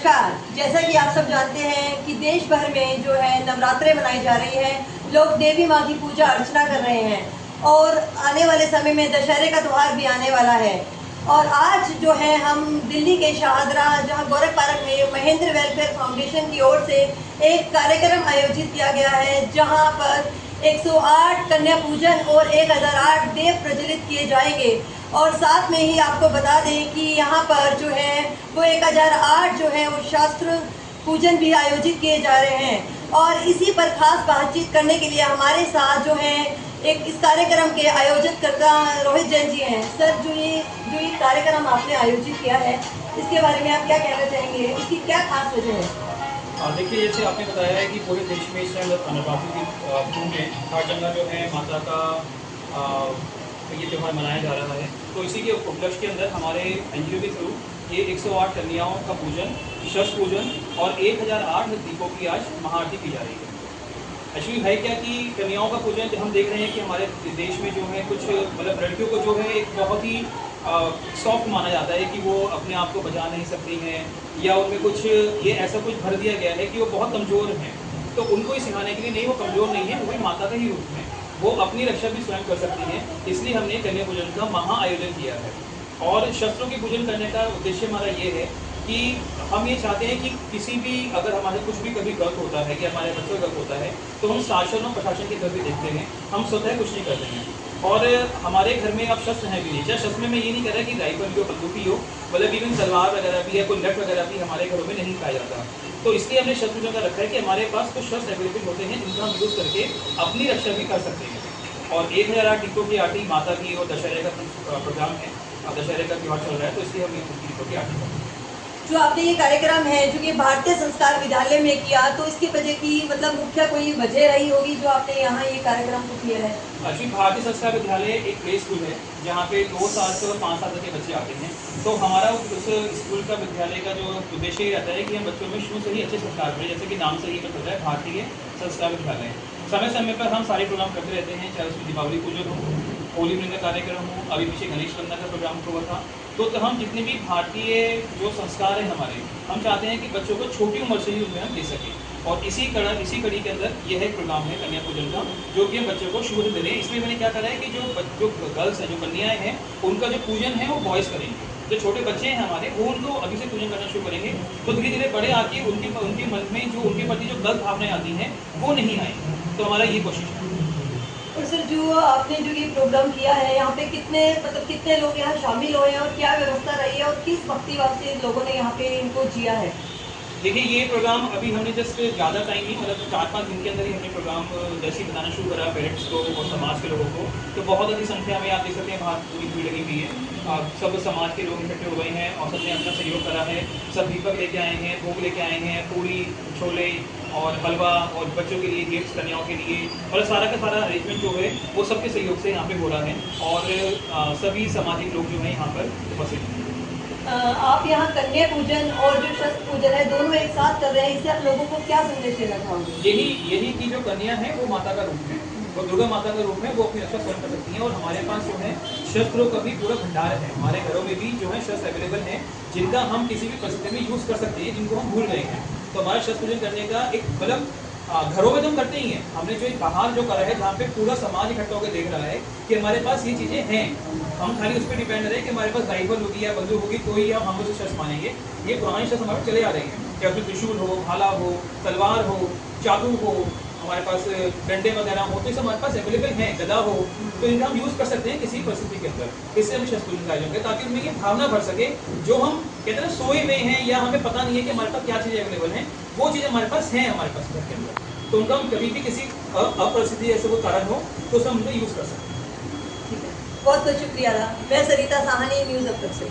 नमस्कार। जैसा कि आप सब जानते हैं कि देश भर में जो है नवरात्रे मनाई जा रही हैं, लोग देवी माँ की पूजा अर्चना कर रहे हैं और आने वाले समय में दशहरे का त्यौहार भी आने वाला है। और आज जो है हम दिल्ली के शाहदरा जहाँ गोरख पार्क में महेंद्र वेलफेयर फाउंडेशन की ओर से एक कार्यक्रम आयोजित किया गया है, जहाँ पर 108 कन्या पूजन और 1008 देव प्रज्वलित किए जाएंगे। और साथ में ही आपको बता दें कि यहाँ पर जो है वो 1008 जो है वो शास्त्र पूजन भी आयोजित किए जा रहे हैं। और इसी पर खास बातचीत करने के लिए हमारे साथ जो है एक इस कार्यक्रम के आयोजित करता रोहित जैन जी हैं। सर, जो ये कार्यक्रम आपने आयोजित किया है, इसके बारे में आप क्या कहना चाहेंगे? इसकी क्या खास वजह है? देखिए, जैसे आपने बताया है कि पूरे देश में इस समय नवरात्रि की धूम में हर जगह जो है माता का ये त्यौहार मनाया जा रहा है। तो इसी के उपलक्ष्य के अंदर हमारे एनजीओ के थ्रू ये 108 कन्याओं का पूजन, शस्त्र पूजन और 1008 दीपों की आज महाआरती की जा रही है। एक्चुअली है क्या कि कन्याओं का पूजन हम देख रहे हैं कि हमारे देश में जो है कुछ मतलब लड़कियों को जो है एक बहुत ही सॉफ्ट माना जाता है कि वो अपने आप को बचा नहीं सकती हैं, या उनमें कुछ ये ऐसा कुछ भर दिया गया है कि वो बहुत कमज़ोर हैं। तो उनको ये सिखाने के लिए नहीं, वो कमज़ोर नहीं है, वो भी माता का ही रूप है, वो अपनी रक्षा भी स्वयं कर सकती हैं। इसलिए हमने कन्या पूजन का महा आयोजन किया है। और शस्त्रों की पूजन करने का उद्देश्य हमारा ये है कि हम ये चाहते हैं कि किसी भी अगर हमारे कुछ भी कभी गलत होता है कि हमारे बच्चों का गलत होता है तो हम शासन और प्रशासन की तरफ भी देखते हैं, हम स्वतः कुछ नहीं करते हैं। और हमारे घर में अब शस्त्र हैं भी नहीं। चाहे शस्त्र में मैं ये नहीं कह रहा कि राइफल हो, बंदूकी हो, मतलब इवन तलवार वगैरह भी या कोई लठ वगैरह भी हमारे घरों में नहीं पाया जाता। तो इसलिए हमने शस्त्र पूजन का रखा है कि हमारे पास कुछ शस्त्र अवेलेबल होते हैं जिनका हम यूज़ करके अपनी रक्षा भी कर सकते हैं। और 1008 टीकों की आरती माता की और दशहरे का प्रोग्राम है, दशहरे का त्यौहार चल रहा है, तो इसलिए हमने टीकों की आरती करते हैं। जो आपने ये कार्यक्रम है जो कि भारतीय संस्कार विद्यालय में किया, तो इसकी वजह की मतलब मुख्य कोई वजह रही होगी जो आपने यहाँ ये कार्यक्रम को किया है? एक्चुअली भारतीय संस्कार विद्यालय एक प्ले स्कूल है जहाँ पे 2 साल से और 5 साल तक के बच्चे आते हैं। तो हमारा उस स्कूल का विद्यालय का जो उद्देश्य ये रहता है कि हम बच्चों में शुरू से ही अच्छे संस्कार करें, जैसे कि नाम से ही पता चलता है भारतीय संस्कार विद्यालय। समय समय पर हम सारे प्रोग्राम करते रहते हैं, चाहे उसमें दीपावली पूजन हो, होली मिलन का कार्यक्रम हो, अभी पीछे गणेश वंदना का प्रोग्राम हुआ था। तो हम जितने भी भारतीय जो संस्कार हैं हमारे, हम चाहते हैं कि बच्चों को छोटी उम्र से ही उनमें हम दे सकें। और इसी कड़ी के अंदर यह एक प्रोग्राम है कन्या पूजन का, जो कि हम बच्चों को शुरू से दे रहे हैं। इसलिए मैंने क्या करा है कि जो गर्ल्स हैं, जो कन्याएँ हैं, उनका जो पूजन है वो बॉयज़ करेंगे। जो छोटे बच्चे हैं हमारे, वो उनको अभी से पूजन करना शुरू करेंगे। तो धीरे धीरे बड़े आके उनके मन में जो उनके प्रति जो गलत भावनाएं आती हैं वो नहीं आएंगी। तो हमारा ये कोशिश है। और सर, जो आपने जो ये प्रोग्राम किया है, यहाँ पे कितने लोग यहाँ शामिल हुए हैं और क्या व्यवस्था रही है और किस भक्तिभाव से लोगों ने यहाँ पे इनको जिया है? देखिए, ये प्रोग्राम अभी हमने जस्ट ज़्यादा टाइम नहीं, मतलब 4-5 दिन के अंदर ही हमने प्रोग्राम जैसे ही बताना शुरू करा पेरेंट्स को और समाज के लोगों को। तो बहुत अधिक संख्या में आप देख सकते हैं बाहर पूरी भीड़ लगी हुई है। सब समाज के लोग इकट्ठे हो गए हैं और सबने अपना सहयोग करा है। सब दीपक लेके आए हैं, भोग लेके आए हैं, पूड़ी, छोले और हलवा, और बच्चों के लिए गिफ्ट्स, कन्याओं के लिए, और सारा का सारा अरेंजमेंट जो है वो सबके सहयोग से यहाँ पे हो रहा है। और सभी सामाजिक लोग जो हैं यहाँ पर उपस्थित हैं। आप यहाँ कन्या पूजन और जो शस्त्र पूजन है दोनों एक साथ कर रहे हैं, इससे आप लोगों को क्या संदेश देना चाहोगे? यही कि जो कन्या है वो माता का रूप है, वो दुर्गा माता का रूप है, वो अपनी रक्षा स्वयं कर सकती हैं। और हमारे पास जो है शस्त्रों का भी पूरा भंडार है, हमारे घरों में भी जो है शस्त्र अवेलेबल हैं जिनका हम किसी भी परिस्थिति में यूज़ कर सकते हैं, जिनको हम भूल गए हैं। तो हमारा शस्त्र पूजन करने का एक मतलब घरों में तो हम करते ही हैं, हमने जो एक बाहर जो करा है जहाँ पे पूरा समाज इकट्ठा होकर देख रहा है कि हमारे पास ये चीज़ें हैं। हम खाली उस पर डिपेंड रहे कि हमारे पास राइफल होगी या बंदूक होगी तो ही हम उसे शस्त्र मानेंगे। ये पुराने शस्त्र हमारे चले आ रहे हैं, चाहे उसमें त्रिशूल हो, भाला हो, तलवार हो, चाकू हो, हमारे पास डंडे वगैरह हो, तो ये सब हमारे पास अवेलेबल हैं, गदा हो, तो इनका हम यूज़ कर सकते हैं किसी परिस्थिति के अंदर। इससे हम शस्त्र पूजन का आयोजन करें ताकि उनमें ये भावना भर सके, जो हम कहते हैं ना सोए हुए हैं या हमें पता नहीं है कि हमारे पास क्या चीज़ें अवेलेबल हैं, वो चीज़ें हमारे पास हैं हमारे पास घर के अंदर। तो उनका हम कभी भी किसी अपरिस्थिति ऐसे कोई कारण हो तो उसे हम उनको यूज़ कर सकते हैं। ठीक है, बहुत बहुत शुक्रिया। मैं सरिता साहनी, न्यूज़ अब तक से।